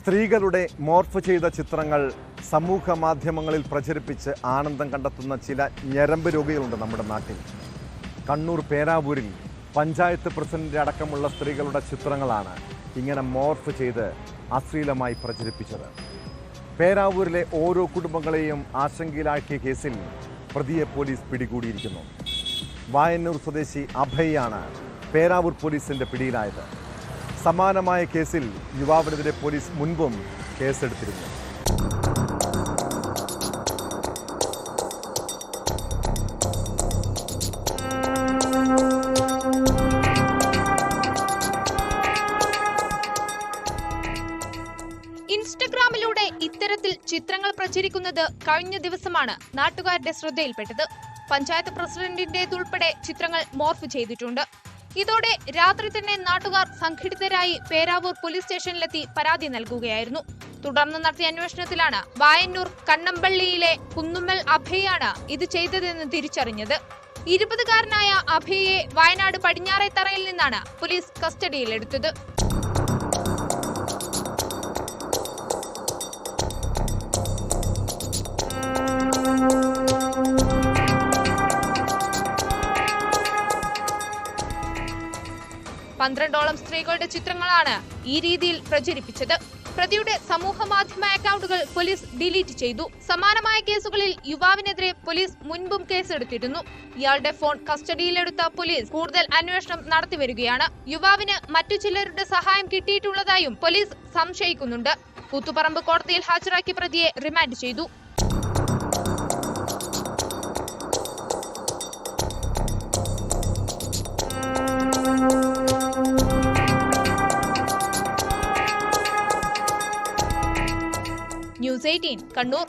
സ്ത്രീകളുടെ മോർഫ് ചെയ്ത ചിത്രങ്ങൾ സമൂഹ മാധ്യമങ്ങളിൽ പ്രചരിപ്പിച്ച് ആനന്ദം കണ്ടെത്തുന്ന ചില ഞരമ്പ് രോഗികളുണ്ട് നമ്മുടെ നാട്ടിൽ. കണ്ണൂർ പേരാവൂരിൽ പഞ്ചായത്ത് പ്രസിഡന്റ് അടക്കമുള്ള സ്ത്രീകളുടെ ചിത്രങ്ങളാണ് ഇങ്ങനെ മോർഫ് ചെയ്ത് അശ്ലീലമായി പ്രചരിപ്പിച്ചത്. പേരാവൂരിലെ ഓരോ കുടുംബങ്ങളെയും ആശങ്കയിലാക്കിയ കേസിൽ പ്രതിയെ പോലീസ് പിടികൂടിയിരിക്കുന്നു. വായന്നൂർ സ്വദേശി അഭയാണ് പേരാവൂർ പോലീസിന്റെ പിടിയിലായത്. സമാനമായ കേസിൽ യുവാവിനെതിരെ പോലീസ് മുൻപും കേസെടുത്തിരുന്നു. ഇൻസ്റ്റഗ്രാമിലൂടെ ഇത്തരത്തിൽ ചിത്രങ്ങൾ പ്രചരിക്കുന്നത് കഴിഞ്ഞ ദിവസമാണ് നാട്ടുകാരുടെ ശ്രദ്ധയിൽപ്പെട്ടത്. പഞ്ചായത്ത് പ്രസിഡന്റിന്റേതുൾപ്പെടെ ചിത്രങ്ങൾ മോർഫ് ചെയ്തിട്ടുണ്ട്. ഇതോടെ രാത്രി തന്നെ നാട്ടുകാർ സംഘടിതരായി പേരാവൂർ പോലീസ് സ്റ്റേഷനിലെത്തി പരാതി നൽകുകയായിരുന്നു. തുടർന്ന് നടത്തിയ അന്വേഷണത്തിലാണ് വായന്നൂർ കണ്ണമ്പള്ളിയിലെ കുന്നുമ്മൽ അഭയാണ് ഇത് ചെയ്തതെന്ന് തിരിച്ചറിഞ്ഞത്. 20-കാരനായ അഭയെ വയനാട് പടിഞ്ഞാറേത്തറയിൽ നിന്നാണ് പോലീസ് കസ്റ്റഡിയിലെടുത്തത്. പന്ത്രണ്ടോളം സ്ത്രീകളുടെ ചിത്രങ്ങളാണ് ഈ രീതിയിൽ പ്രചരിപ്പിച്ചത്. പ്രതിയുടെ സമൂഹ മാധ്യമ അക്കൗണ്ടുകൾ പോലീസ് ഡിലീറ്റ് ചെയ്തു. സമാനമായ കേസുകളിൽ യുവാവിനെതിരെ പോലീസ് മുൻപും കേസെടുത്തിരുന്നു. ഇയാളുടെ ഫോൺ കസ്റ്റഡിയിലെടുത്ത പോലീസ് കൂടുതൽ അന്വേഷണം നടത്തിവരികയാണ്. യുവാവിന് മറ്റു ചിലരുടെ സഹായം കിട്ടിയിട്ടുള്ളതായും പോലീസ് സംശയിക്കുന്നുണ്ട്. കൂത്തുപറമ്പ് കോടതിയിൽ ഹാജരാക്കിയ പ്രതിയെ റിമാൻഡ് ചെയ്തു. News 18 കണ്ണൂർ.